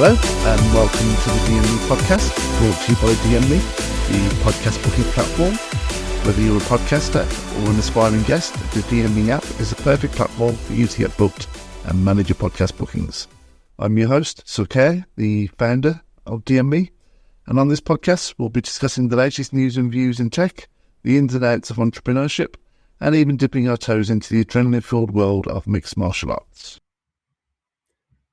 Hello and welcome to the DME podcast, brought to you by DME, the podcast booking platform. Whether you're a podcaster or an aspiring guest, the DME app is the perfect platform for you to get booked and manage your podcast bookings. I'm your host, Sukh Hayre, the founder of DME, and on this podcast we'll be discussing the latest news and views in tech, the ins and outs of entrepreneurship, and even dipping our toes into the adrenaline-filled world of mixed martial arts.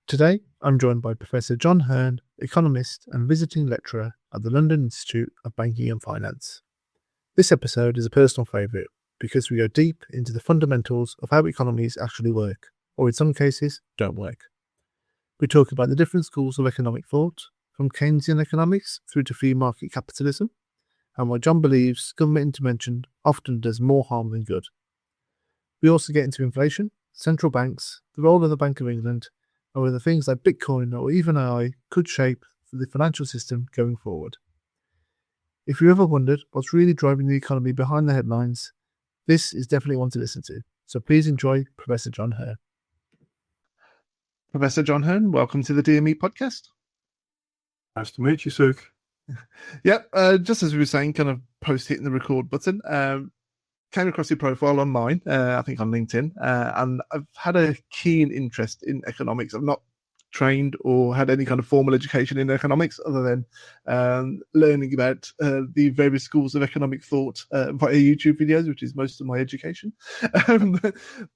Today, I'm joined by Professor John Hearn, economist and visiting lecturer at the London Institute of Banking and Finance. This episode is a personal favourite because we go deep into the fundamentals of how economies actually work, or in some cases, don't work. We talk about the different schools of economic thought, from Keynesian economics through to free market capitalism, and why John believes government intervention often does more harm than good. We also get into inflation, central banks, the role of the Bank of England, and whether things like Bitcoin or even AI could shape the financial system going forward. If you ever wondered what's really driving the economy behind the headlines, this is definitely one to listen to. So please enjoy Professor John Hearn. Professor John Hearn, welcome to the DME podcast. Nice to meet you, Sukh. Yep, just as we were saying, kind of post hitting the record button, came across your profile on mine, I think on LinkedIn, and I've had a keen interest in economics. I've not trained or had any kind of formal education in economics other than learning about the various schools of economic thought via YouTube videos, which is most of my education.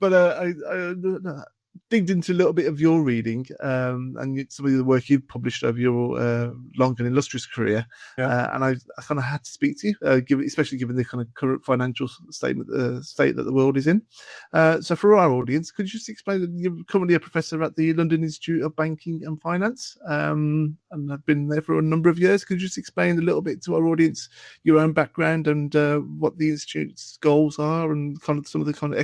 But I digged into a little bit of your reading and some of the work you've published over your long and illustrious career. And I kind of had to speak to you, especially given the kind of current financial state that the world is in. So for our audience, could you just explain that you're currently a professor at the London Institute of Banking and Finance, and I've been there for a number of years. Could you just explain a little bit to our audience your own background and what the Institute's goals are and kind of some of the kind of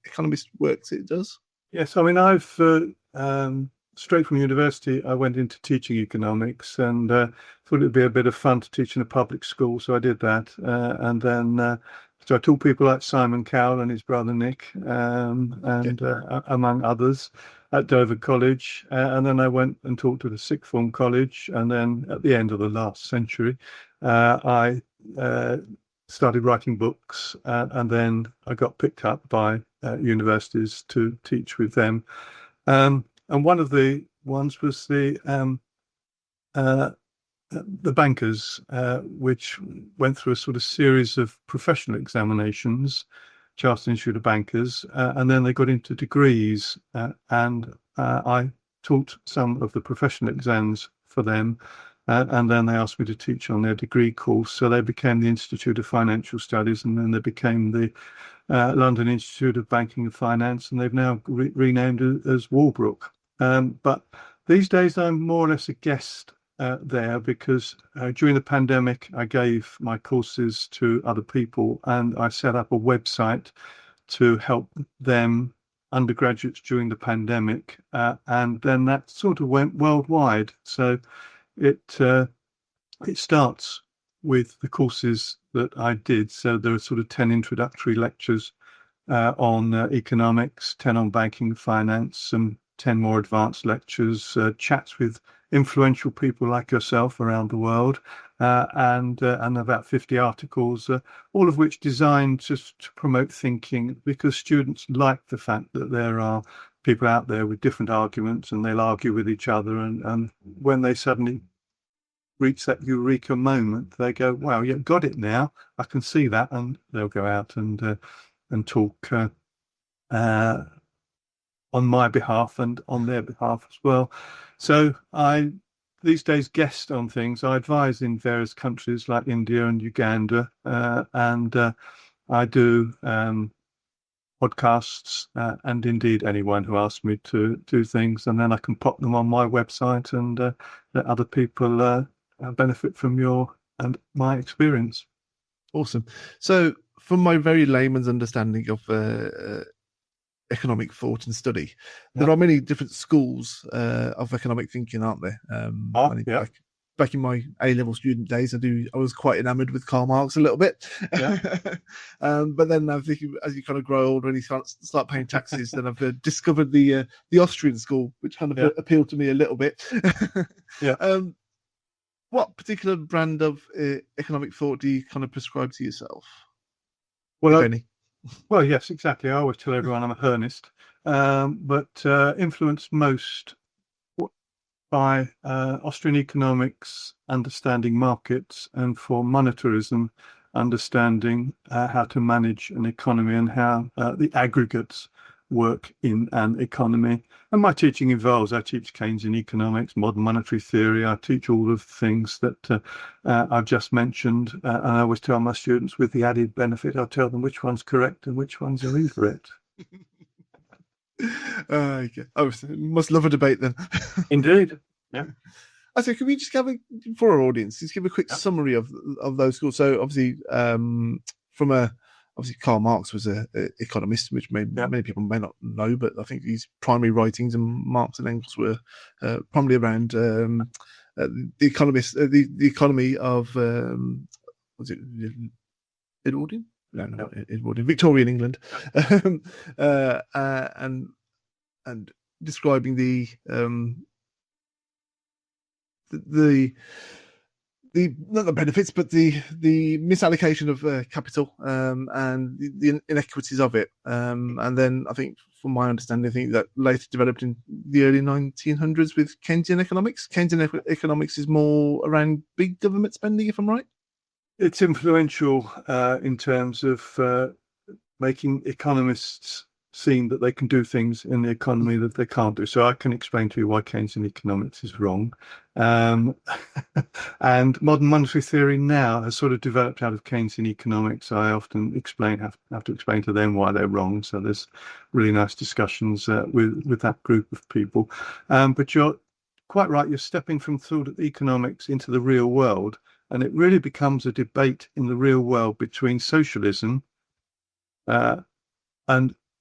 economist works it does? Yes, I mean, I've straight from university, I went into teaching economics and thought it'd be a bit of fun to teach in a public school, so I did that. And then so I taught people like Simon Cowell and his brother Nick, among others, at Dover College. And then I went and taught at a sixth form college. And then at the end of the last century, I started writing books, and then I got picked up by universities to teach with them. And one of the ones was the bankers, which went through a sort of series of professional examinations, Chartered Institute of Bankers, and then they got into degrees, and I taught some of the professional exams for them. And then they asked me to teach on their degree course. So they became the Institute of Financial Studies, and then they became the London Institute of Banking and Finance, and they've now renamed it as Walbrook. But these days I'm more or less a guest there because during the pandemic I gave my courses to other people, and I set up a website to help them, undergraduates, during the pandemic, and then that sort of went worldwide. So it starts with the courses that I did. So there are sort of 10 introductory lectures on economics, 10 on banking and finance, some 10 more advanced lectures, chats with influential people like yourself around the world, and about 50 articles, all of which designed just to promote thinking, because students like the fact that there are people out there with different arguments and they'll argue with each other, and when they suddenly reach that eureka moment, they go, wow, yeah, got it now, I can see that, and they'll go out and talk on my behalf and on their behalf as well. So I these days guest on things. I advise in various countries like India and Uganda, and I do podcasts, and indeed anyone who asks me to do things, and then I can pop them on my website and let other people benefit from your and my experience. Awesome. So from my very layman's understanding of economic thought and study, there are many different schools of economic thinking, aren't there? back in my A-level student days, I was quite enamored with Karl Marx a little bit. Yeah. But then I think as you kind of grow older and you start paying taxes, then I've discovered the Austrian school, which kind of appealed to me a little bit. Yeah. What particular brand of economic thought do you kind of prescribe to yourself? Well, any? Well, yes, exactly. I always tell everyone I'm a Hearnist, but influenced most by Austrian economics, understanding markets, and for monetarism, understanding how to manage an economy and how the aggregates work in an economy. And my teaching involves, I teach Keynesian economics, modern monetary theory. I teach all of the things that I've just mentioned. And I always tell my students, with the added benefit, I'll tell them which one's correct and which ones are incorrect. Okay. Oh, must love a debate then. Indeed. Yeah. So can we just for our audience, just give a quick summary of those schools? So obviously, obviously Karl Marx was an economist, which many people may not know, but I think his primary writings and Marx and Engels were primarily around the economist, the economy of was it Edwardian? No, Edwardian, Victorian England, and describing the not the benefits, but the misallocation of capital and the inequities of it. And then I think, from my understanding, I think that later developed in the early 1900s with Keynesian economics. Keynesian economics is more around big government spending, if I'm right. It's influential in terms of making economists seem that they can do things in the economy that they can't do. So I can explain to you why Keynesian economics is wrong. And modern monetary theory now has sort of developed out of Keynesian economics. I often have to explain to them why they're wrong. So there's really nice discussions with that group of people. But you're quite right. You're stepping from thought economics into the real world. And it really becomes a debate in the real world between socialism and,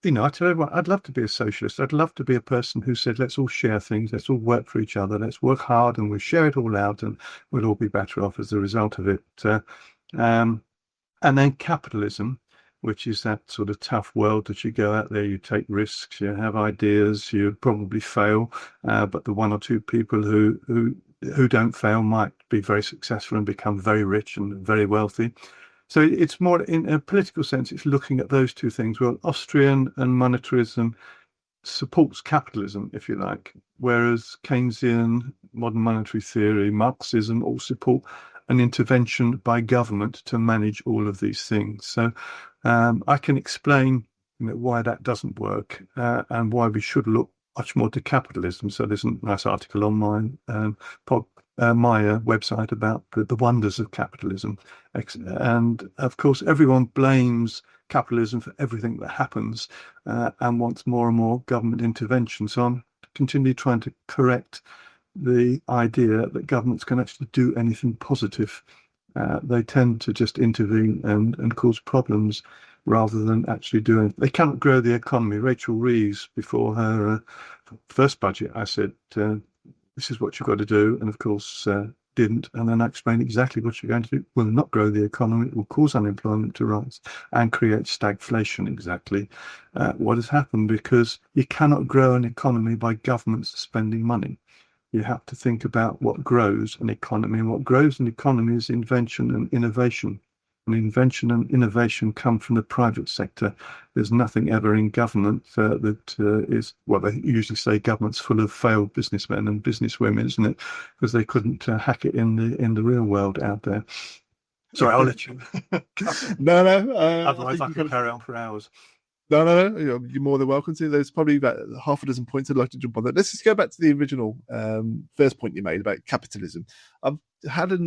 I tell everyone, I'd love to be a socialist. I'd love to be a person who said, let's all share things. Let's all work for each other. Let's work hard and we'll share it all out and we'll all be better off as a result of it. And then capitalism, which is that sort of tough world that you go out there, you take risks, you have ideas, you probably fail. But the one or two people who don't fail might be very successful and become very rich and very wealthy. So it's more, in a political sense, it's looking at those two things. Well, Austrian and monetarism supports capitalism, if you like, whereas Keynesian, modern monetary theory, Marxism all support an intervention by government to manage all of these things. So I can explain why that doesn't work and why we should look much more to capitalism. So there's a nice article on my website about the wonders of capitalism. And of course, everyone blames capitalism for everything that happens and wants more and more government intervention. So I'm continually trying to correct the idea that governments can actually do anything positive. They tend to just intervene and cause problems rather than actually doing. They cannot grow the economy. Rachel Reeves, before her first budget, I said, this is what you've got to do. And of course, didn't. And then I explained exactly what you're going to do. Will not grow the economy. It will cause unemployment to rise and create stagflation. Exactly what has happened, because you cannot grow an economy by governments spending money. You have to think about what grows an economy, and what grows an economy is invention and innovation. And invention and innovation come from the private sector. There's nothing ever in government that is, well, they usually say government's full of failed businessmen and businesswomen, isn't it? Because they couldn't hack it in the real world out there. Sorry, I'll let you. No. Otherwise, I can carry on for hours. No. You're more than welcome to. There's probably about half a dozen points I'd like to jump on that. Let's just go back to the original first point you made about capitalism. I've had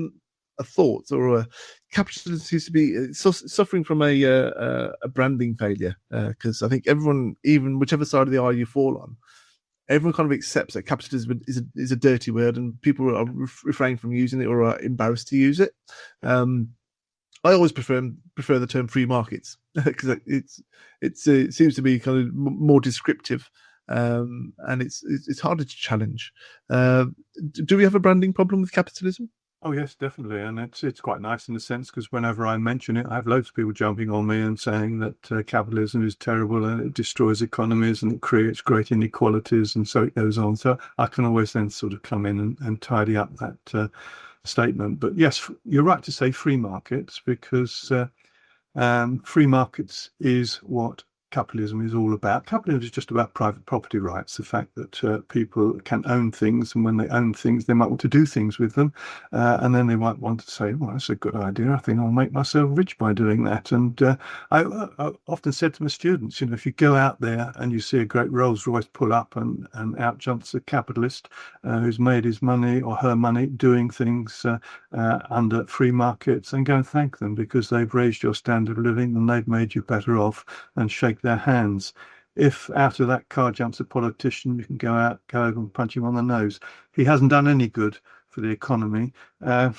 a thought, or capitalism seems to be suffering from a branding failure, because I think everyone, even whichever side of the aisle you fall on, everyone kind of accepts that capitalism is a dirty word, and people are refrain from using it or are embarrassed to use it. I always prefer the term free markets because it seems to be kind of more descriptive, and it's harder to challenge. Do we have a branding problem with capitalism? Oh yes, definitely, and it's quite nice in a sense because whenever I mention it, I have loads of people jumping on me and saying that capitalism is terrible and it destroys economies and it creates great inequalities, and so it goes on. So I can always then sort of come in and tidy up that statement. But yes, you're right to say free markets because free markets is what capitalism is all about. Capitalism is just about private property rights, the fact that people can own things, and when they own things, they might want to do things with them, and then they might want to say, well, that's a good idea. I think I'll make myself rich by doing that. And I often said to my students, if you go out there and you see a great Rolls Royce pull up and out jumps a capitalist who's made his money or her money doing things under free markets, and go and thank them because they've raised your standard of living and they've made you better off, and shake their hands. If out of that car jumps a politician, you can go over and punch him on the nose. He hasn't done any good for the economy other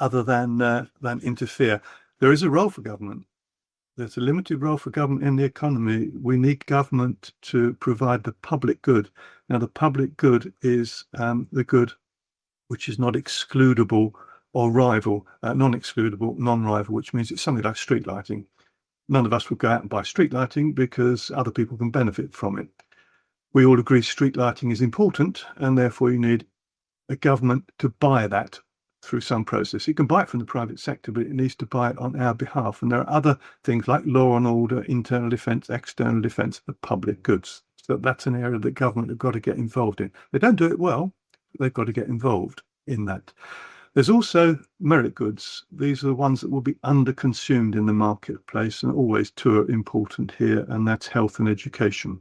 than interfere. There is a role for government. There's a limited role for government in the economy. We need government to provide the public good. Now, the public good is the good which is not excludable or rival, non-excludable, non-rival, which means it's something like street lighting. None of us would go out and buy street lighting because other people can benefit from it. We all agree street lighting is important, and therefore you need a government to buy that through some process. You can buy it from the private sector, but it needs to buy it on our behalf. And there are other things like law and order, internal defence, external defence, the public goods. So that's an area that government have got to get involved in. They don't do it well, but they've got to get involved in that. There's also merit goods. These are the ones that will be under-consumed in the marketplace, and always two are important here, and that's health and education.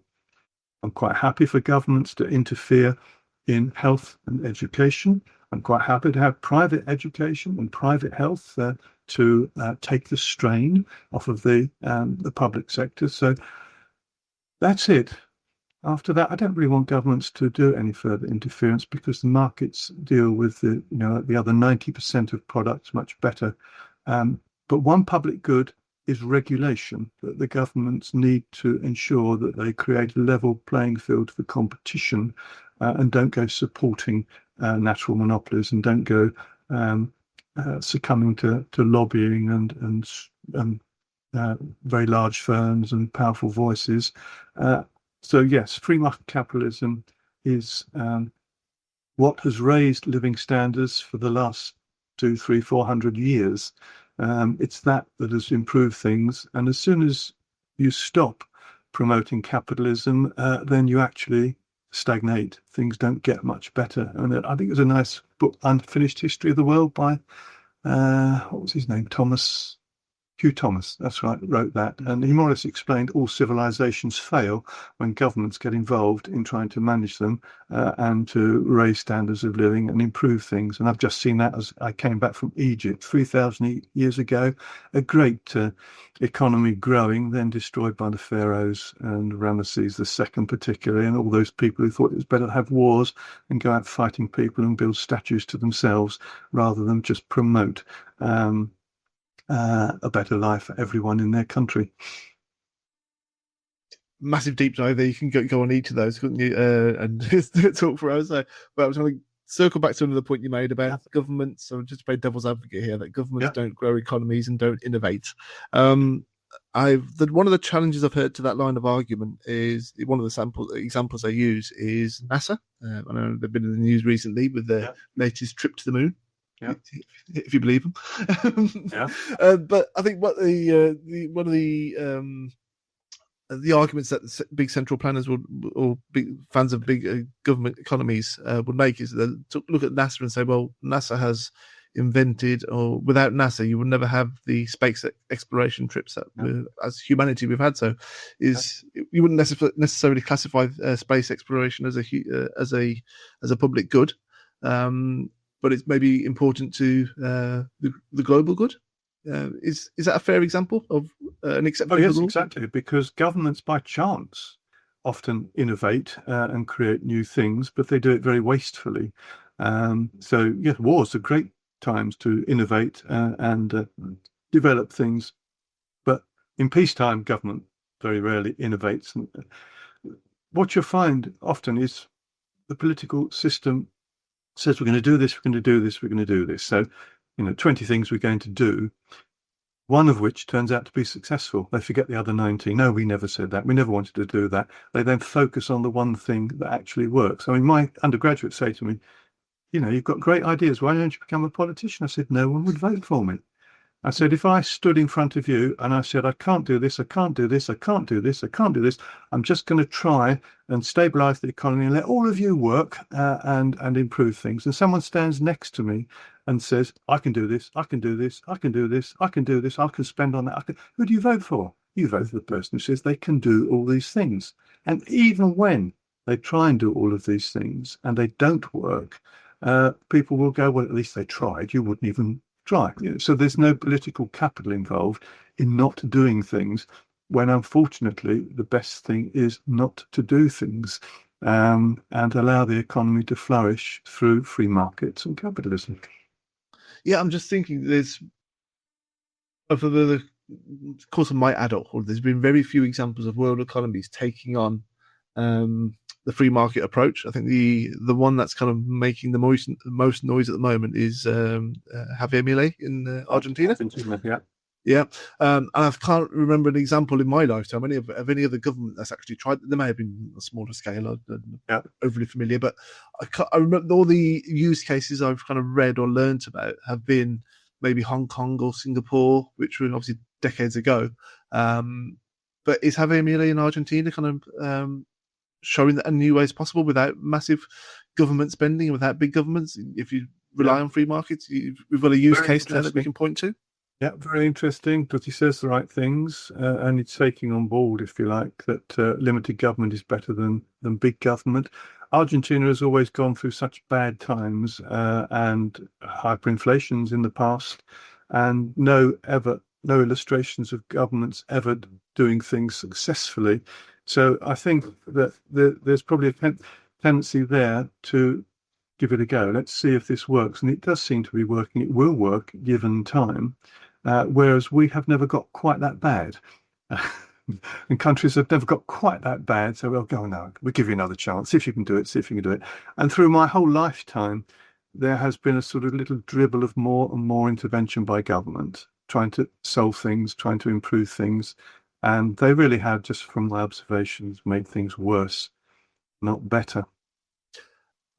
I'm quite happy for governments to interfere in health and education. I'm quite happy to have private education and private health to take the strain off of the public sector. So that's it. After that, I don't really want governments to do any further interference because the markets deal with the other 90% of products much better. But one public good is regulation, that the governments need to ensure that they create a level playing field for competition and don't go supporting natural monopolies, and don't go succumbing to lobbying and very large firms and powerful voices. So yes, free market capitalism is what has raised living standards for the last 200, 300, 400 years. It's that has improved things. And as soon as you stop promoting capitalism, then you actually stagnate. Things don't get much better. And I think there's a nice book, Unfinished History of the World, by, what was his name? Hugh Thomas, that's right, wrote that. And he more or less explained all civilizations fail when governments get involved in trying to manage them and to raise standards of living and improve things. And I've just seen that as I came back from Egypt 3,000 years ago, a great economy growing, then destroyed by the pharaohs and Ramesses II particularly, and all those people who thought it was better to have wars and go out fighting people and build statues to themselves rather than just promote a better life for everyone in their country. Massive deep dive there. You can go on each of those, couldn't you? And talk for hours. But I was going to circle back to another point you made about governments. So just to play devil's advocate here, that governments don't grow economies and don't innovate. One of the challenges I've heard to that line of argument is one of the examples I use is NASA. I know they've been in the news recently with their latest trip to the moon. Yeah, if you believe them. But I think what one of the arguments that big central planners or big fans of big government economies would make is that look at NASA and say, well, NASA has invented, or without NASA, you would never have the space exploration trips that as humanity we've had. So, you wouldn't necessarily classify space exploration as a public good. But it's maybe important to the global good. Is that a fair example of an exception? Yes, exactly, because governments by chance often innovate and create new things, but they do it very wastefully. So yes, wars are great times to innovate and develop things, but in peacetime, government very rarely innovates. What you find often is the political system says we're going to do this, we're going to do this, we're going to do this. So, 20 things we're going to do, one of which turns out to be successful. They forget the other 19. No, we never said that. We never wanted to do that. They then focus on the one thing that actually works. I mean, my undergraduates say to me, you've got great ideas. Why don't you become a politician? I said, no one would vote for me. I said, if I stood in front of you and I said, I can't do this, I can't do this, I can't do this, I can't do this, I'm just going to try and stabilize the economy and let all of you work and improve things. And someone stands next to me and says, I can do this, I can do this, I can do this, I can do this, I can spend on that. Who do you vote for? You vote for the person who says they can do all these things. And even when they try and do all of these things and they don't work, people will go, well, at least they tried. You wouldn't even try. So there's no political capital involved in not doing things, when unfortunately the best thing is not to do things and allow the economy to flourish through free markets and capitalism. Yeah, I'm just thinking over the course of my adulthood, there's been very few examples of world economies taking on the free market approach. I think the one that's kind of making the most noise at the moment is Javier Milei in Argentina. Yeah. And I can't remember an example in my lifetime of any other government that's actually tried. There may have been a smaller scale. I'm not overly familiar, but I remember all the use cases I've kind of read or learned about have been maybe Hong Kong or Singapore, which were obviously decades ago. But is Javier Milei in Argentina kind of showing that a new way is possible without massive government spending, without big governments? If you rely on free markets, we've got a use case there that we can point to. Yeah, very interesting, because he says the right things, and it's taking on board, if you like, that limited government is better than big government. Argentina has always gone through such bad times and hyperinflations in the past, and no illustrations of governments ever doing things successfully. So I think that there's probably a tendency there to give it a go. Let's see if this works. And it does seem to be working. It will work given time, whereas we have never got quite that bad. And countries have never got quite that bad. So we'll go, no, we'll give you another chance. See if you can do it. See if you can do it. And through my whole lifetime, there has been a sort of little dribble of more and more intervention by government, trying to solve things, trying to improve things. And they really have, just from my observations, made things worse, not better.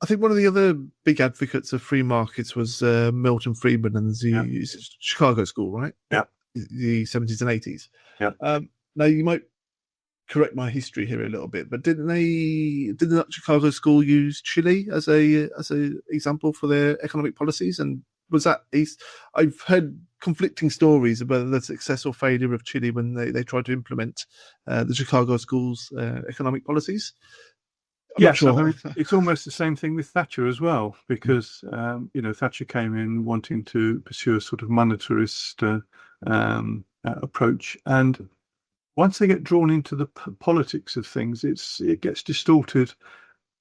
I think one of the other big advocates of free markets was Milton Friedman and the Chicago School, right? Yeah. The 70s and 80s. Yeah. Now, you might correct my history here a little bit, but didn't the Chicago School use Chile as a example for their economic policies? And was that I've heard conflicting stories about the success or failure of Chile when they tried to implement the Chicago School's economic policies. Yes, sure. I mean, it's almost the same thing with Thatcher as well, because Thatcher came in wanting to pursue a sort of monetarist approach, and once they get drawn into the politics of things, it gets distorted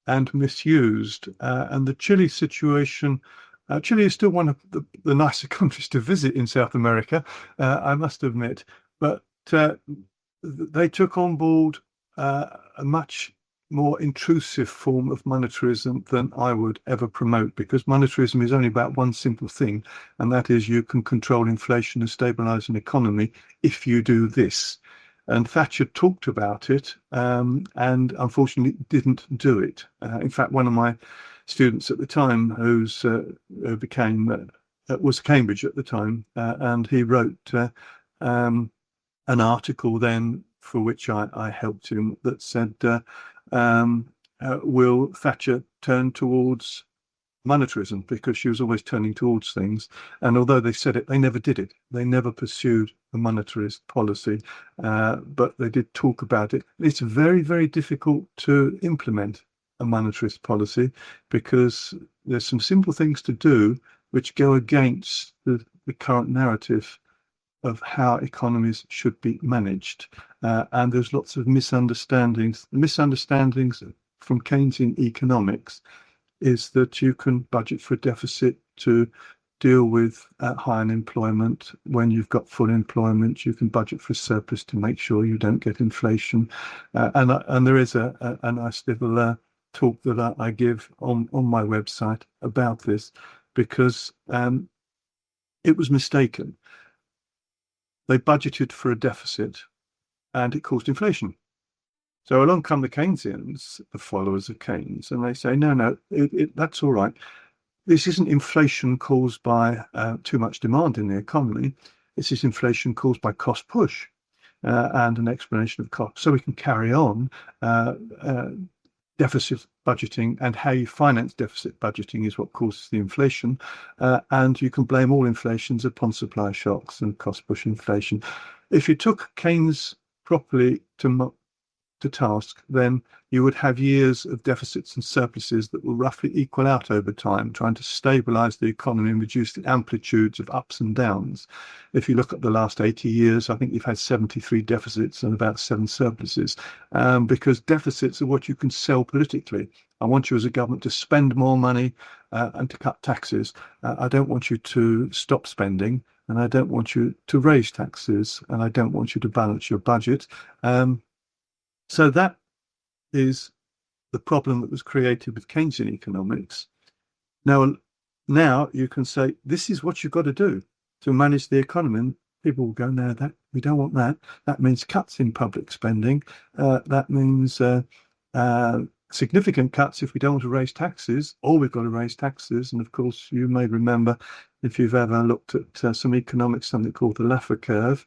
and misused. And the Chile situation, Chile is still one of the nicer countries to visit in South America, I must admit, but they took on board a much more intrusive form of monetarism than I would ever promote, because monetarism is only about one simple thing, and that is you can control inflation and stabilize an economy if you do this. And Thatcher talked about it and unfortunately didn't do it. In fact, one of my students at the time, was Cambridge at the time, and he wrote an article then for which I helped him that said, will Thatcher turn towards monetarism? Because she was always turning towards things. And although they said it, they never did it. They never pursued a monetarist policy, but they did talk about it. It's very, very difficult to implement a monetarist policy because there's some simple things to do which go against the current narrative of how economies should be managed. And there's lots of misunderstandings. The misunderstandings from Keynesian economics is that you can budget for a deficit to deal with high unemployment. When you've got full employment, you can budget for a surplus to make sure you don't get inflation. And there is a nice little talk that I give on my website about this, because it was mistaken. They budgeted for a deficit and it caused inflation. So along come the Keynesians, the followers of Keynes, and they say, no, that's all right. This isn't inflation caused by too much demand in the economy. This is inflation caused by cost push and an explanation of cost. So we can carry on deficit budgeting, and how you finance deficit budgeting is what causes the inflation. And you can blame all inflations upon supply shocks and cost push inflation. If you took Keynes properly to task, then you would have years of deficits and surpluses that will roughly equal out over time, trying to stabilize the economy and reduce the amplitudes of ups and downs. If you look at the last 80 years, I think you've had 73 deficits and about 7 surpluses, because deficits are what you can sell politically. I want you as a government to spend more money and to cut taxes. I don't want you to stop spending, and I don't want you to raise taxes, and I don't want you to balance your budget. So that is the problem that was created with Keynesian economics. Now you can say, this is what you've got to do to manage the economy. And people will go, no, that we don't want that. That means cuts in public spending. That means significant cuts if we don't want to raise taxes, or we've got to raise taxes. And of course, you may remember, if you've ever looked at some economics, something called the Laffer curve.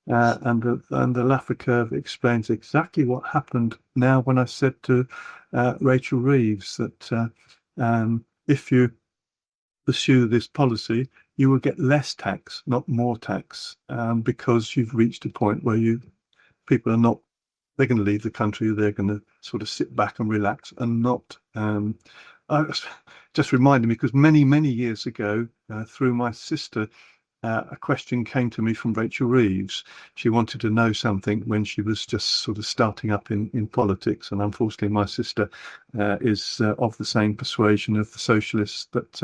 And the Laffer curve explains exactly what happened now when I said to Rachel Reeves that if you pursue this policy, you will get less tax, not more tax, because you've reached a point where people are not, they're going to leave the country, they're going to sort of sit back and relax and not. Just reminded me, because many years ago, through my sister, a question came to me from Rachel Reeves. She wanted to know something when she was just sort of starting up in politics. And unfortunately, my sister is of the same persuasion of the socialists that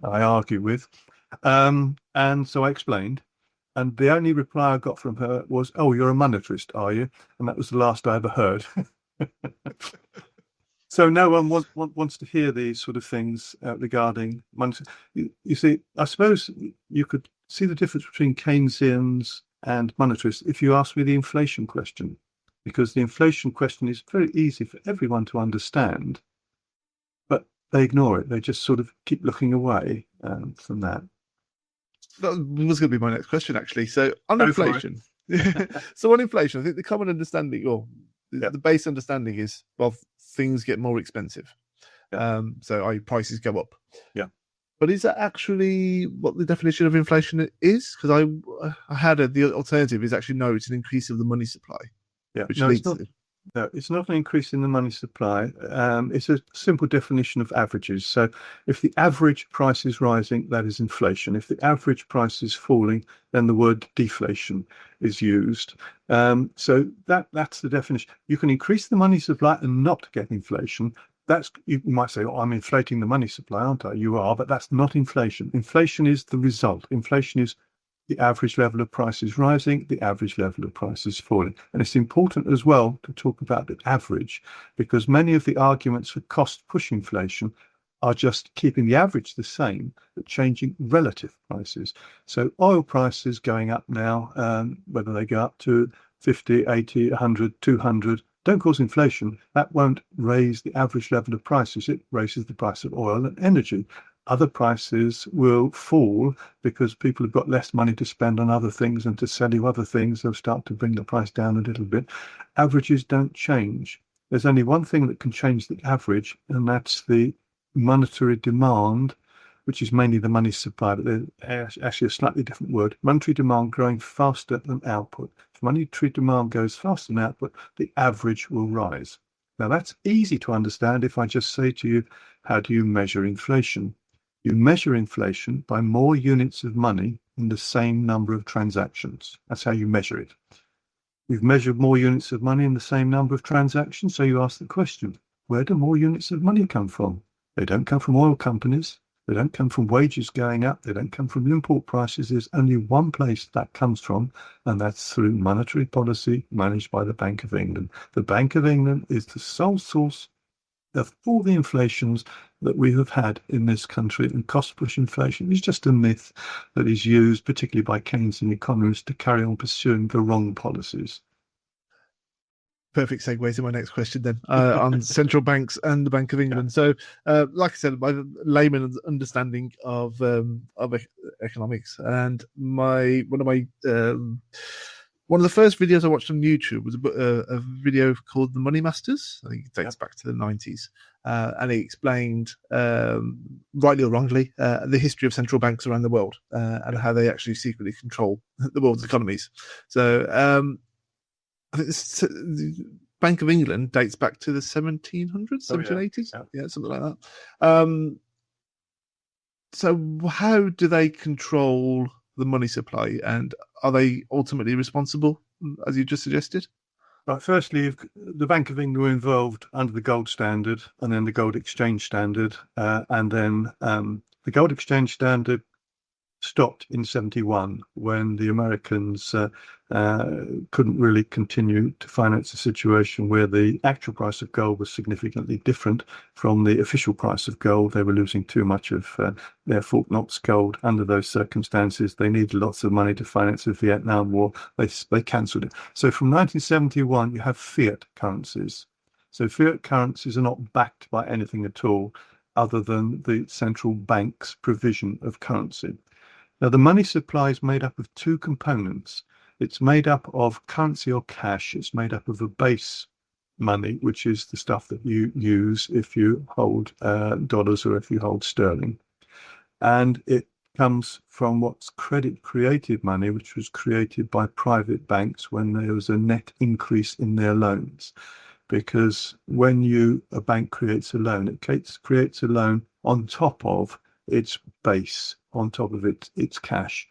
I argue with. And so I explained. And the only reply I got from her was, "Oh, you're a monetarist, are you?" And that was the last I ever heard. So no one wants to hear these sort of things regarding money. You see, I suppose you could see the difference between Keynesians and monetarists if you ask me the inflation question, because the inflation question is very easy for everyone to understand, but they ignore it. They just sort of keep looking away from that. That was going to be my next question, actually. So on inflation, so on inflation, I think the common understanding, or the base understanding is, well, things get more expensive. So prices go up. Yeah. But is that actually what the definition of inflation is? Because I had the alternative is actually, no, it's an increase of the money supply. Yeah. It's not an increase in the money supply. It's a simple definition of averages. So if the average price is rising, that is inflation. If the average price is falling, then the word deflation is used. So that's the definition. You can increase the money supply and not get inflation. You might say, "Oh, I'm inflating the money supply, aren't I?" You are, but that's not inflation. Inflation is the result. Inflation is the average level of prices rising, the average level of prices falling. And it's important as well to talk about the average, because many of the arguments for cost push inflation are just keeping the average the same, but changing relative prices. So oil prices going up now, whether they go up to 50, 80, 100, 200, don't cause inflation. That won't raise the average level of prices. It raises the price of oil and energy. Other prices will fall because people have got less money to spend on other things, and to sell you other things, they'll start to bring the price down a little bit. Averages don't change. There's only one thing that can change the average, and that's the monetary demand, which is mainly the money supply, but there's actually a slightly different word. Monetary demand growing faster than output. If monetary demand goes faster than output, the average will rise. Now, that's easy to understand if I just say to you, how do you measure inflation? You measure inflation by more units of money in the same number of transactions. That's how you measure it. You've measured more units of money in the same number of transactions, so you ask the question, where do more units of money come from? They don't come from oil companies. They don't come from wages going up. They don't come from import prices. There's only one place that comes from, and that's through monetary policy managed by the Bank of England. The Bank of England is the sole source of all the inflations that we have had in this country, and cost push inflation is just a myth that is used, particularly by Keynesian economists, to carry on pursuing the wrong policies. Perfect segue to my next question then, on central banks and the Bank of England. So, like I said, my layman understanding of economics, and one of the first videos I watched on YouTube was a video called "The Money Masters." I think it dates back to the 90s, and it explained, rightly or wrongly, the history of central banks around the world, and how they actually secretly control the world's economies. So, I think the Bank of England dates back to the 1700s, 1780s, yeah, something like that. So how do they control the money supply, and are they ultimately responsible, as you just suggested? Right. Firstly, the Bank of England were involved under the gold standard, and then the gold exchange standard, and then the gold exchange standard stopped in 71 when the Americans couldn't really continue to finance a situation where the actual price of gold was significantly different from the official price of gold. They were losing too much of their Fort Knox gold under those circumstances. They needed lots of money to finance the Vietnam War. They cancelled it. So from 1971, you have fiat currencies. So fiat currencies are not backed by anything at all other than the central bank's provision of currency. Now, the money supply is made up of two components. It's made up of currency or cash. It's made up of a base money, which is the stuff that you use if you hold dollars or if you hold sterling. And it comes from what's credit-created money, which was created by private banks when there was a net increase in their loans. Because when a bank creates a loan, it creates a loan on top of its base, on top of its cash.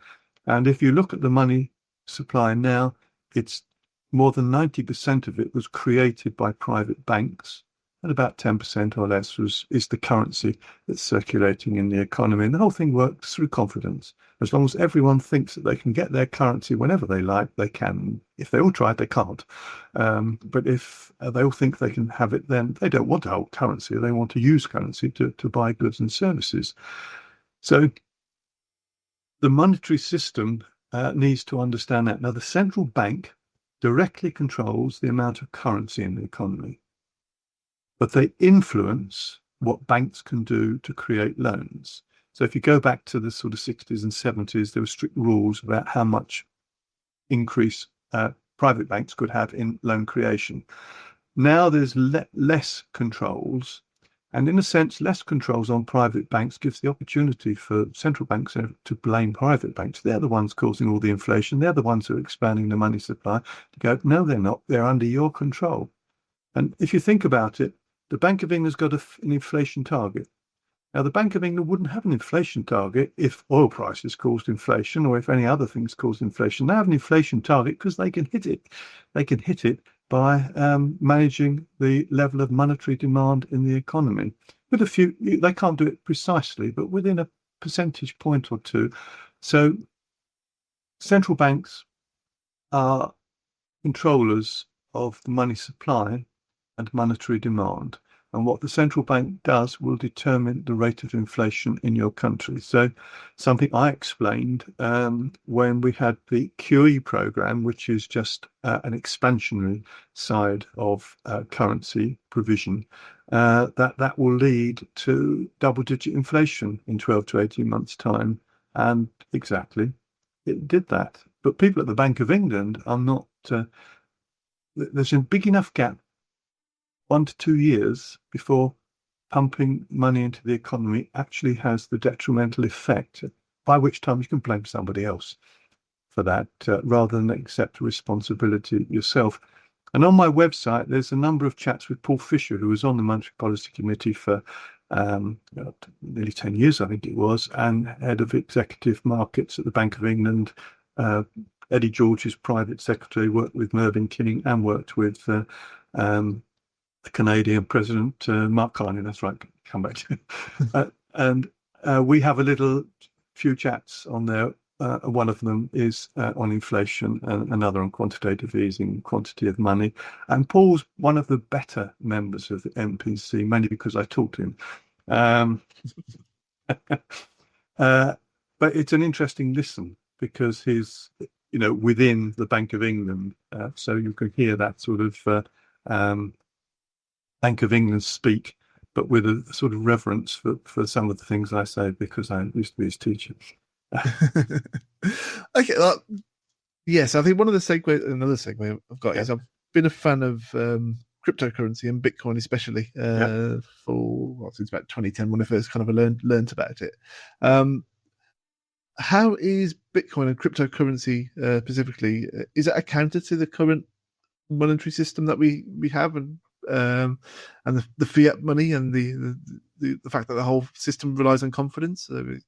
And if you look at the money supply now, it's more than 90% of it was created by private banks, and about 10% or less is the currency that's circulating in the economy. And the whole thing works through confidence. As long as everyone thinks that they can get their currency whenever they like, they can. If they all try, they can't. But if they all think they can have it, then they don't want to hold currency. They want to use currency to buy goods and services. So the monetary system needs to understand that. Now, the central bank directly controls the amount of currency in the economy, but they influence what banks can do to create loans. So if you go back to the sort of 60s and 70s, there were strict rules about how much increase private banks could have in loan creation. Now there's less controls. And in a sense, less controls on private banks gives the opportunity for central banks to blame private banks. They're the ones causing all the inflation. They're the ones who are expanding the money supply. To go, no, they're not. They're under your control. And if you think about it, the Bank of England's got an inflation target. Now, the Bank of England wouldn't have an inflation target if oil prices caused inflation or if any other things caused inflation. They have an inflation target because they can hit it. They can hit it by managing the level of monetary demand in the economy. With they can't do it precisely, but within a percentage point or two. So central banks are controllers of the money supply and monetary demand. And what the central bank does will determine the rate of inflation in your country. So something I explained when we had the QE program, which is just an expansionary side of currency provision, that will lead to double-digit inflation in 12 to 18 months' time. And exactly, it did that. But people at the Bank of England are not, there's a big enough gap, 1 to 2 years before pumping money into the economy actually has the detrimental effect, by which time you can blame somebody else for that rather than accept responsibility yourself. And on my website, there's a number of chats with Paul Fisher, who was on the Monetary Policy Committee for nearly 10 years, I think it was, and head of executive markets at the Bank of England. Eddie George's private secretary, worked with Mervyn King and worked with the Canadian President, Mark Carney, that's right, come back to and we have a few chats on there one of them is on inflation, and another on quantitative easing, quantity of money. And Paul's one of the better members of the MPC, mainly because I talked to him. But it's an interesting listen because he's, within the Bank of England. So you can hear that sort of Bank of England speak, but with a sort of reverence for some of the things I say because I used to be his teacher. Okay, well, yes, I think another segue I've got is I've been a fan of cryptocurrency and Bitcoin especially since about 2010 when I first kind of learned about it. How is Bitcoin and cryptocurrency specifically, is it a counter to the current monetary system that we have, and the fiat money and the fact that the whole system relies on confidence? It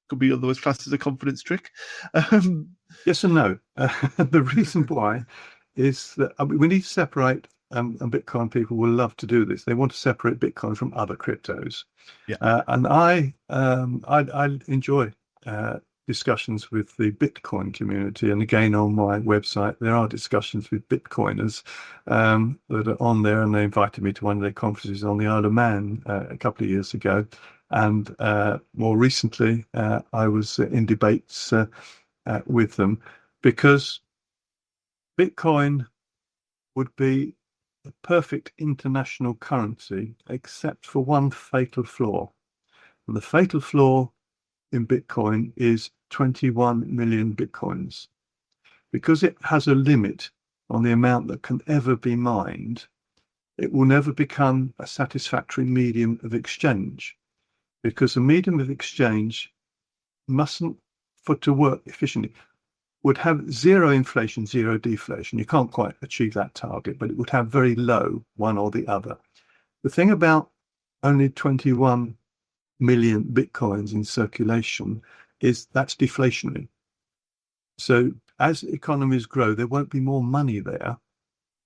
could be otherwise classed as a confidence trick. Yes and no. The reason why is that we need to separate, and Bitcoin people will love to do this. They want to separate Bitcoin from other cryptos. And I enjoy discussions with the Bitcoin community, and again on my website there are discussions with Bitcoiners that are on there, and they invited me to one of their conferences on the Isle of Man a couple of years ago, and more recently I was in debates with them, because Bitcoin would be a perfect international currency except for one fatal flaw, and the fatal flaw in Bitcoin is 21 million Bitcoins. Because it has a limit on the amount that can ever be mined, it will never become a satisfactory medium of exchange, because a medium of exchange mustn't, for to work efficiently, would have zero inflation, zero deflation. You can't quite achieve that target, but it would have very low one or the other. The thing about only 21 million Bitcoins in circulation is that's deflationary. So as economies grow, there won't be more money there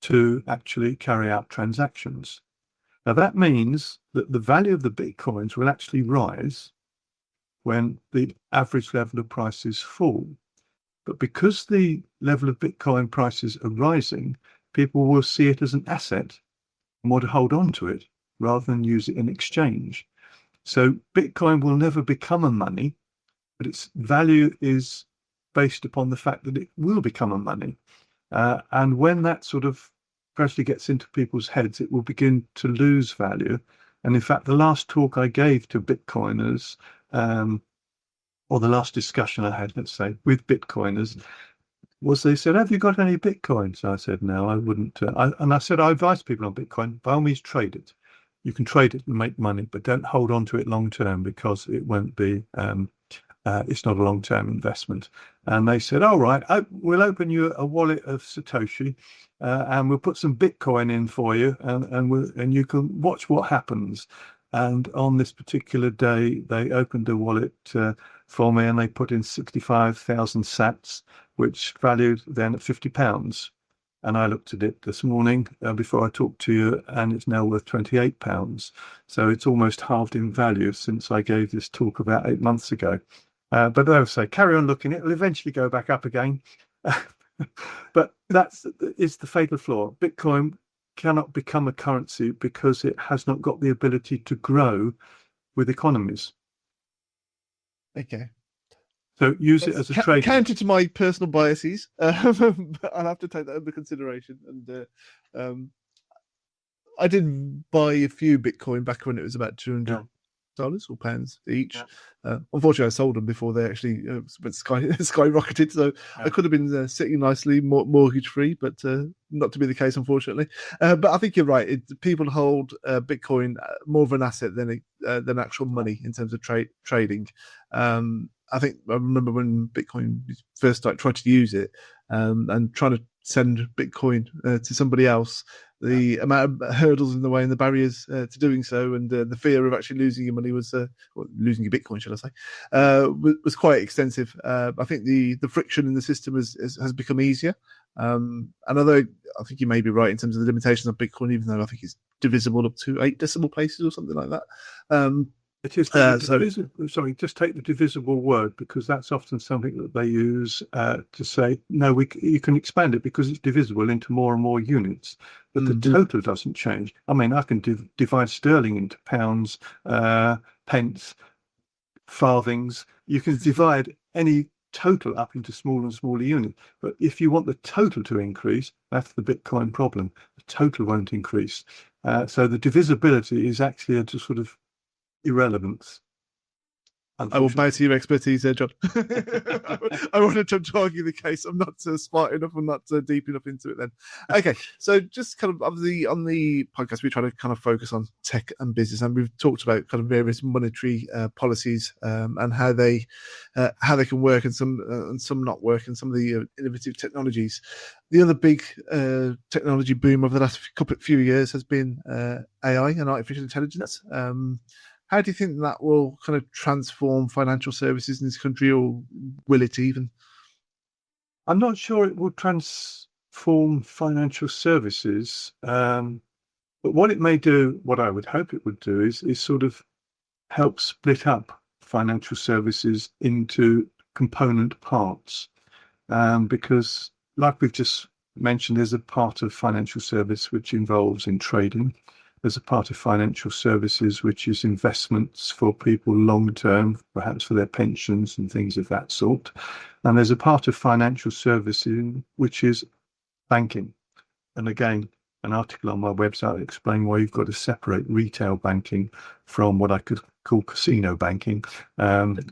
to actually carry out transactions. Now that means that the value of the Bitcoins will actually rise when the average level of prices fall. But because the level of Bitcoin prices are rising, people will see it as an asset and want to hold on to it rather than use it in exchange. So Bitcoin will never become a money, but its value is based upon the fact that it will become a money. And when that sort of gradually gets into people's heads, it will begin to lose value. And in fact, the last talk I gave to Bitcoiners, or the last discussion I had, let's say, with Bitcoiners, was they said, "Have you got any Bitcoin?" So I said, "No, I wouldn't." And I said, "I advise people on Bitcoin, by all means, trade it. You can trade it and make money, but don't hold on to it long term, because it won't be, it's not a long term investment." And they said, "All right, we'll open you a wallet of Satoshi, and we'll put some Bitcoin in for you, and you can watch what happens." And on this particular day, they opened a wallet for me, and they put in 65,000 sats, which valued then at £50. And I looked at it this morning before I talked to you, and it's now worth £28. So it's almost halved in value since I gave this talk about 8 months ago. But as I say, carry on looking. It'll eventually go back up again. But it's the fatal flaw. Bitcoin cannot become a currency because it has not got the ability to grow with economies. Okay. So use it as a trade. Counter to my personal biases, but I'll have to take that under consideration. And I did buy a few Bitcoin back when it was about $200 or pounds each. Unfortunately, I sold them before they actually skyrocketed. So I could have been sitting nicely, mortgage free, but not to be the case, unfortunately. But I think you're right. People hold Bitcoin more of an asset than actual money in terms of trading. I think I remember when Bitcoin first tried to use it, and trying to send Bitcoin to somebody else, the amount of hurdles in the way and the barriers to doing so, and the fear of actually losing your money losing your Bitcoin, should I say, was quite extensive. I think the friction in the system has become easier. And although I think you may be right in terms of the limitations of Bitcoin, even though I think it's divisible up to 8 decimal places or something like that. It is sorry, just take the divisible word, because that's often something that they use to say, no, you can expand it because it's divisible into more and more units, but the total doesn't change. I mean, I can divide sterling into pounds, pence, farthings. You can divide any total up into smaller and smaller units. But if you want the total to increase, that's the Bitcoin problem. The total won't increase. So the divisibility is actually a sort of irrelevance. I will bow to your expertise there, John. I wanted to argue the case. I'm not smart enough. I'm not deep enough into it then. Okay, so just kind of obviously on the podcast, we try to kind of focus on tech and business, and we've talked about kind of various monetary policies and how they can work and some not work, and some of the innovative technologies. The other big technology boom over the last few years has been AI and artificial intelligence. How do you think that will kind of transform financial services in this country, or will it even? I'm not sure it will transform financial services, but what it may do, what I would hope it would do, is sort of help split up financial services into component parts, because, like we've just mentioned, there's a part of financial service which involves in trading. There's a part of financial services which is investments for people long term, perhaps for their pensions and things of that sort. And there's a part of financial services which is banking. And again, an article on my website explaining why you've got to separate retail banking from what I could call casino banking,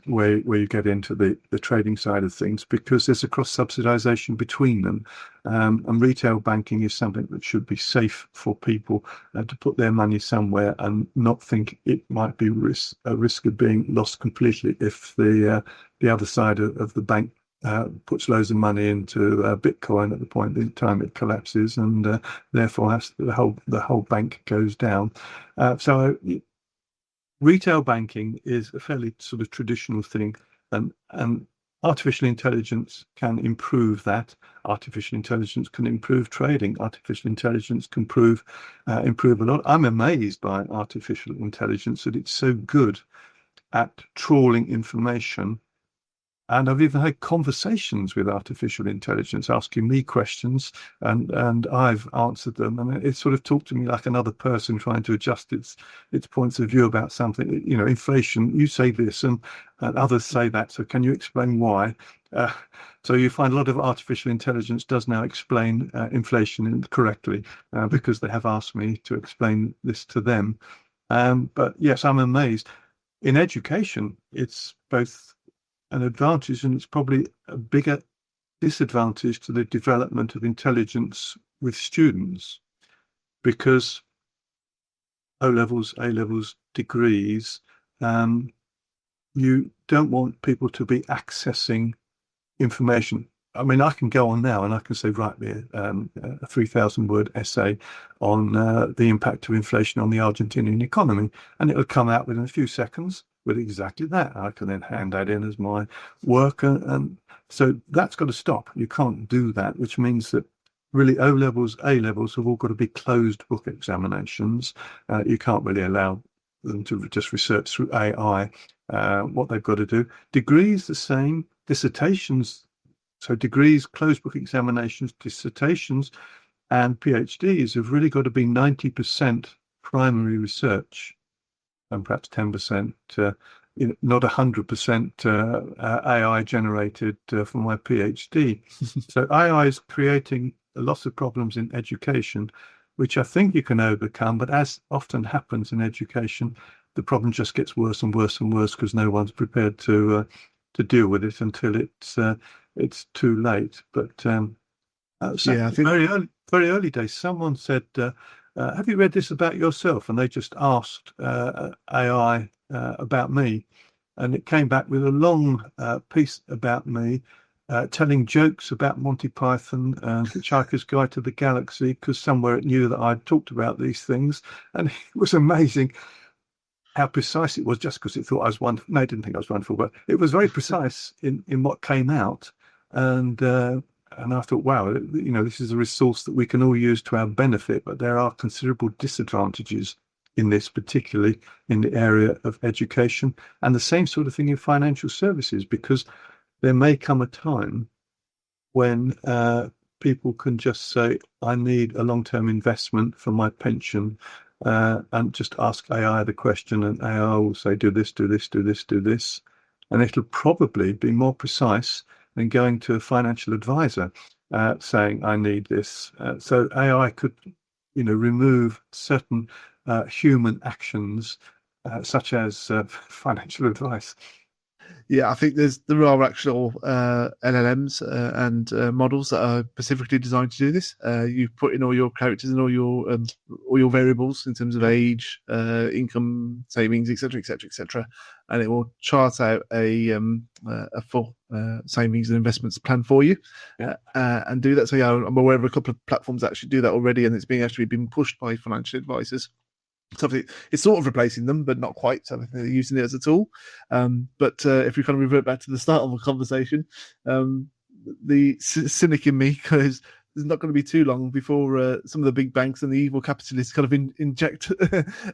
where you get into the trading side of things, because there's a cross-subsidization between them. And retail banking is something that should be safe for people to put their money somewhere and not think it might be a risk of being lost completely if the other side of the bank puts loads of money into Bitcoin at the point in time it collapses, and therefore the whole bank goes down. So retail banking is a fairly sort of traditional thing, and artificial intelligence can improve that. Artificial intelligence can improve trading. Artificial intelligence can improve a lot. I'm amazed by artificial intelligence, that it's so good at trawling information. And I've even had conversations with artificial intelligence, asking me questions, and I've answered them. And it sort of talked to me like another person, trying to adjust its points of view about something. You know, inflation, you say this and others say that. So can you explain why? So you find a lot of artificial intelligence does now explain inflation correctly, because they have asked me to explain this to them. But yes, I'm amazed. In education, it's both an advantage, and it's probably a bigger disadvantage to the development of intelligence with students, because O-levels, A-levels, degrees, you don't want people to be accessing information. I mean, I can go on now and I can say, write me a 3,000-word essay on the impact of inflation on the Argentinian economy, and it'll come out within a few seconds with exactly that. I can then hand that in as my work, and so that's got to stop. You can't do that, which means that really O-levels, A-levels have all got to be closed book examinations. You can't really allow them to just research through AI what they've got to do. Degrees the same, dissertations. So degrees, closed book examinations, dissertations, and PhDs have really got to be 90% primary research, and perhaps 10%, not 100% AI generated for my PhD. So AI is creating lots of problems in education, which I think you can overcome. But as often happens in education, the problem just gets worse and worse and worse, because no one's prepared to deal with it until it's too late. But I think very early days, someone said, have you read this about yourself? And they just asked AI about me, and it came back with a long piece about me, telling jokes about Monty Python and Hitchhiker's Guide to the Galaxy, because somewhere it knew that I'd talked about these things. And it was amazing how precise it was, just because it thought I was wonderful. No, it didn't think I was wonderful, but it was very precise in what came out. And I thought, wow, this is a resource that we can all use to our benefit, but there are considerable disadvantages in this, particularly in the area of education, and the same sort of thing in financial services, because there may come a time when people can just say, I need a long-term investment for my pension, and just ask AI the question, and AI will say, do this, do this, do this, do this. And it'll probably be more precise than going to a financial advisor saying, I need this. So AI could, remove certain human actions, such as financial advice. Yeah, I think there are actual LLMs and models that are specifically designed to do this. You put in all your characters and all your variables in terms of age, income, savings, etc., etc., etc., and it will chart out a full savings and investments plan for you, and do that. So yeah, I'm aware of a couple of platforms that actually do that already, and it's been pushed by financial advisors. So it's sort of replacing them, but not quite. So they're using it as a tool. But if we kind of revert back to the start of the conversation, the cynic in me goes, there's not going to be too long before some of the big banks and the evil capitalists kind of inject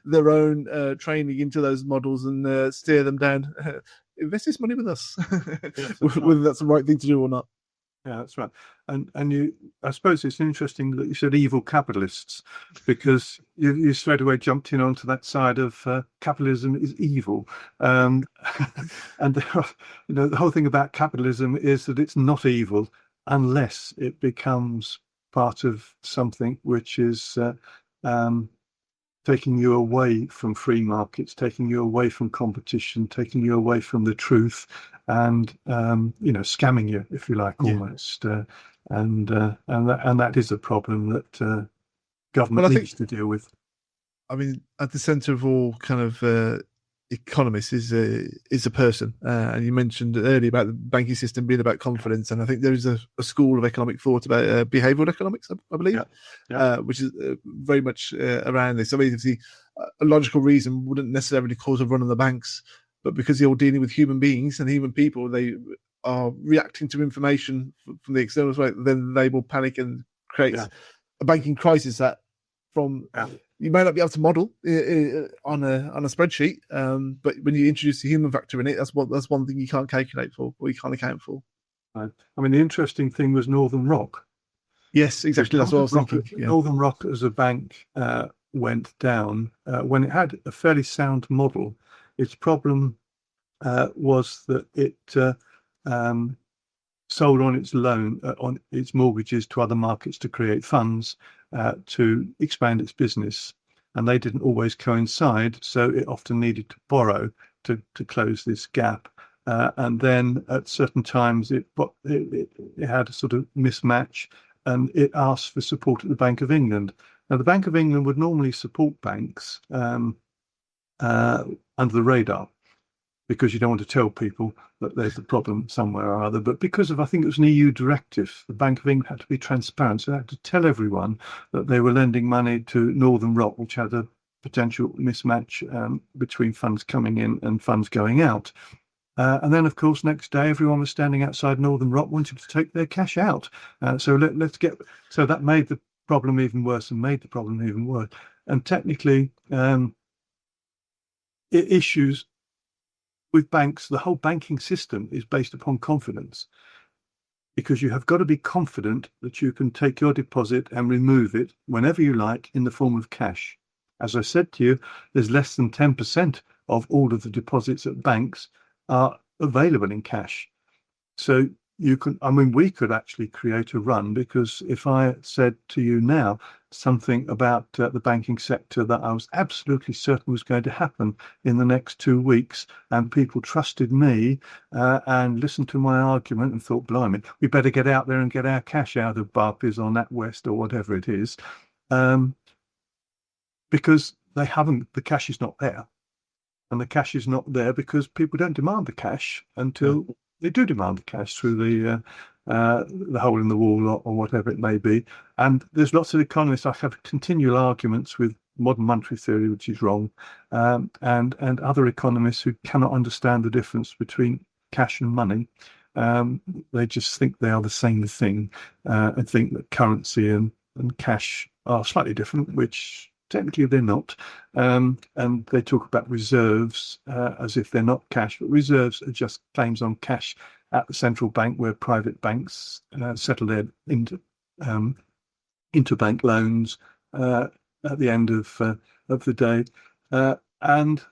their own training into those models and steer them down. Invest this money with us, whether that's the right thing to do or not. Yeah, that's right. And I suppose it's interesting that you said evil capitalists, because you straight away jumped in onto that side of capitalism is evil. And the whole thing about capitalism is that it's not evil unless it becomes part of something which is taking you away from free markets, taking you away from competition, taking you away from the truth, and scamming you, if you like, almost. And that is a problem that government needs to deal with. I mean, at the centre of all kind of economists is a person, and you mentioned earlier about the banking system being about confidence, and I think there is a school of economic thought about behavioural economics, I believe, which is very much around this. I mean, a logical reason wouldn't necessarily cause a run on the banks, but because you're dealing with human beings and human people, they are reacting to information from the external side, then they will panic and create a banking crisis that you may not be able to model on a spreadsheet, but when you introduce the human factor in it, that's one thing you can't calculate for, or you can't account for. Right. I mean, the interesting thing was Northern Rock. Yes, exactly. That's what I was thinking. Northern Rock as a bank went down when it had a fairly sound model. Its problem was that it sold on its loan, on its mortgages to other markets to create funds to expand its business. And they didn't always coincide, so it often needed to borrow to close this gap. And then at certain times it had a sort of mismatch, and it asked for support at the Bank of England. Now, the Bank of England would normally support banks under the radar, because you don't want to tell people that there's a problem somewhere or other. But because of, I think it was an EU directive, the Bank of England had to be transparent. So they had to tell everyone that they were lending money to Northern Rock, which had a potential mismatch between funds coming in and funds going out. And then, of course, next day, everyone was standing outside Northern Rock wanting to take their cash out. So that made the problem even worse and made the problem even worse. And technically, issues with banks, the whole banking system is based upon confidence, because you have got to be confident that you can take your deposit and remove it whenever you like in the form of cash. As I said to you, there's less than 10% of all of the deposits at banks are available in cash. So we could actually create a run, because if I said to you now something about the banking sector that I was absolutely certain was going to happen in the next 2 weeks, and people trusted me and listened to my argument and thought, blimey, we better get out there and get our cash out of Barclays or NatWest or whatever it is, because the cash is not there. And the cash is not there because people don't demand the cash until they do demand the cash through the hole in the wall or whatever it may be. And there's lots of economists I have continual arguments with modern monetary theory, which is wrong, and other economists who cannot understand the difference between cash and money. They just think they are the same thing, and think that currency and cash are slightly different, which technically they're not. And they talk about reserves as if they're not cash, but reserves are just claims on cash at the central bank, where private banks settle their interbank loans at the end of the day. And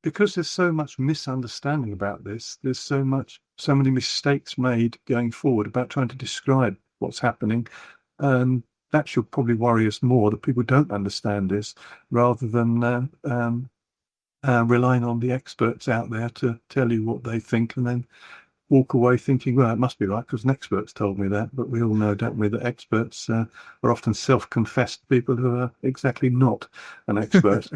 because there's so much misunderstanding about this, there's so many mistakes made going forward about trying to describe what's happening. That should probably worry us more, that people don't understand this, rather than relying on the experts out there to tell you what they think, and then walk away thinking, well, it must be right because an expert's told me that. But we all know, don't we, that experts are often self-confessed people who are exactly not an expert.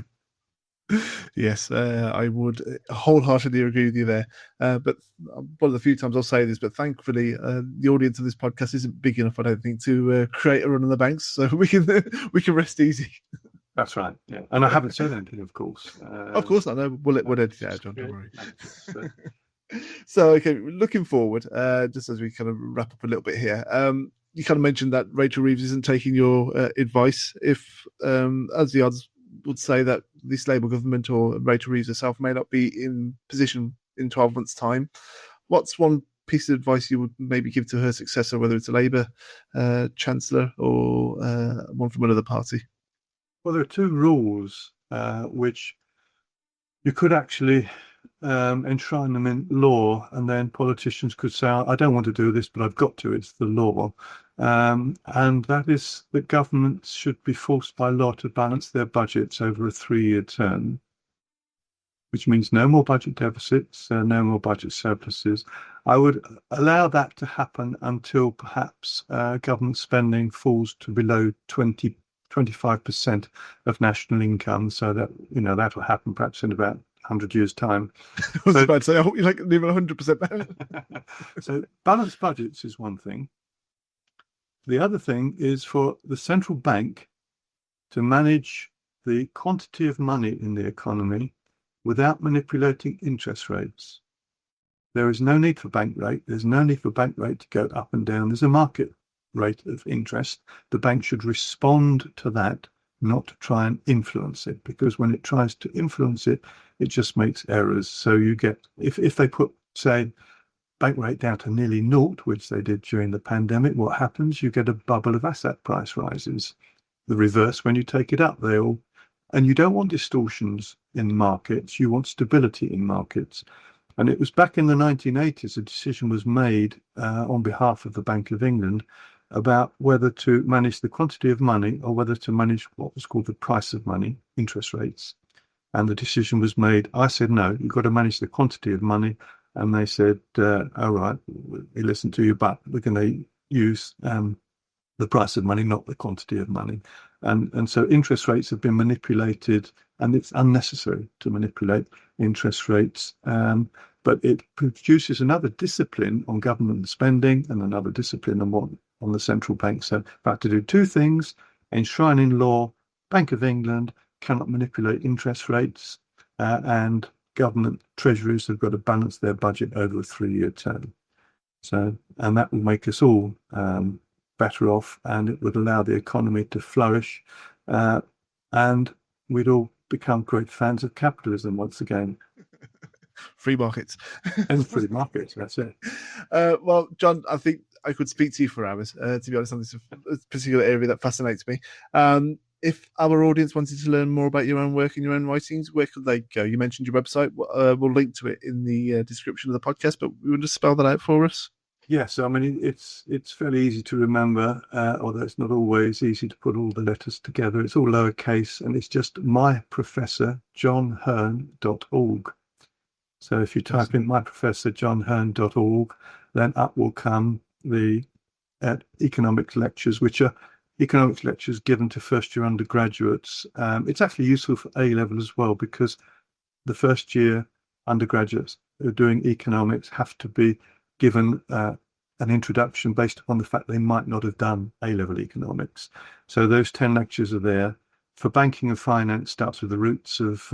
Yes, I would wholeheartedly agree with you there. But one of the few times I'll say this, but thankfully the audience of this podcast isn't big enough, I don't think, to create a run on the banks, so we can rest easy. That's right. Yeah, and I haven't said anything, of course. Of course not. No, we'll edit it out, John. Don't worry. So, okay, looking forward, just as we kind of wrap up a little bit here, you kind of mentioned that Rachel Reeves isn't taking your advice. If, as the odds would say, that this Labour government or Rachel Reeves herself may not be in position in 12 months' time, what's one piece of advice you would maybe give to her successor, whether it's a Labour Chancellor or one from another party? Well, there are two rules which you could actually enshrine them in law, and then politicians could say, I don't want to do this, but I've got to, it's the law. And that is that governments should be forced by law to balance their budgets over a 3-year term, which means no more budget deficits, no more budget surpluses. I would allow that to happen until perhaps government spending falls to below 25% of national income, so that, that will happen perhaps in about 100 years' time. I was about to say, I hope you like leave 100%. So balanced budgets is one thing. The other thing is for the central bank to manage the quantity of money in the economy without manipulating interest rates. There is no need for bank rate. There's no need for bank rate to go up and down. There's a market rate of interest. The bank should respond to that, not to try and influence it, because when it tries to influence it, it just makes errors. So you get, if they put, say, bank rate down to nearly naught, which they did during the pandemic, what happens? You get a bubble of asset price rises. The reverse when you take it up, and you don't want distortions in markets, you want stability in markets. And it was back in the 1980s, a decision was made on behalf of the Bank of England about whether to manage the quantity of money or whether to manage what was called the price of money, interest rates. And the decision was made. I said, no, you've got to manage the quantity of money. And they said, all right, we listen to you, but we're going to use the price of money, not the quantity of money. And so interest rates have been manipulated, and it's unnecessary to manipulate interest rates. But it produces another discipline on government spending and another discipline on the central bank. So about to do two things: enshrine in law, Bank of England cannot manipulate interest rates, and government treasuries have got to balance their budget over a 3-year term. So, and that will make us all better off, and it would allow the economy to flourish, and we'd all become great fans of capitalism once again. Free markets. And free markets, that's it. Well, John, I think I could speak to you for hours, to be honest, on this particular area that fascinates me. If our audience wanted to learn more about your own work and your own writings, where could they go? You mentioned your website. We'll link to it in the description of the podcast, but you want to spell that out for us? Yes, I mean, it's fairly easy to remember, although it's not always easy to put all the letters together. It's all lowercase, and it's just myprofessorjohnhearn.org. So if you type in myprofessorjohnhearn.org, then up will come the economics lectures, which are economics lectures given to first-year undergraduates. It's actually useful for A-level as well, because the first-year undergraduates who are doing economics have to be given an introduction based upon the fact they might not have done A-level economics. So those 10 lectures are there. For banking and finance, starts with the roots of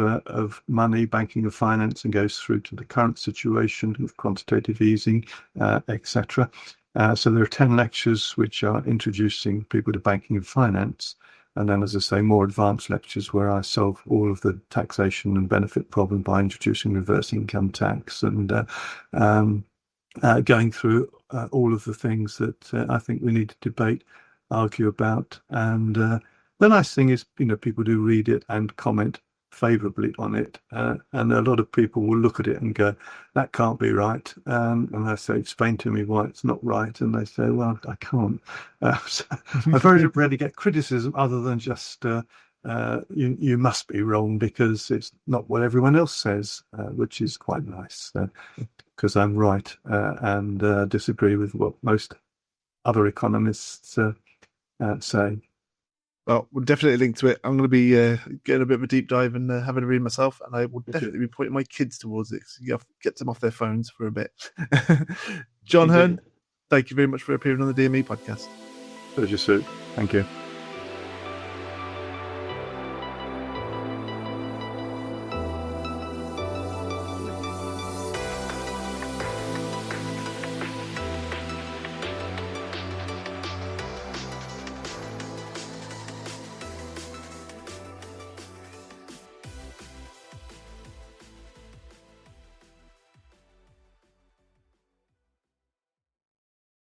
money, banking and finance, and goes through to the current situation of quantitative easing, etc. So there are 10 lectures which are introducing people to banking and finance. And then, as I say, more advanced lectures where I solve all of the taxation and benefit problem by introducing reverse income tax and going through all of the things that I think we need to debate, argue about. And the nice thing is, people do read it and comment favourably on it. And a lot of people will look at it and go, that can't be right. And I say, explain to me why it's not right. And they say, well, I can't. So I very rarely get criticism other than just, you must be wrong because it's not what everyone else says, which is quite nice. Because I'm right and disagree with what most other economists say. Well, we'll definitely link to it. I'm going to be getting a bit of a deep dive and having a read myself, and I will definitely be pointing my kids towards it. So you have to get them off their phones for a bit. John Hearn, thank you very much for appearing on the DME podcast. Pleasure, Sue. Thank you.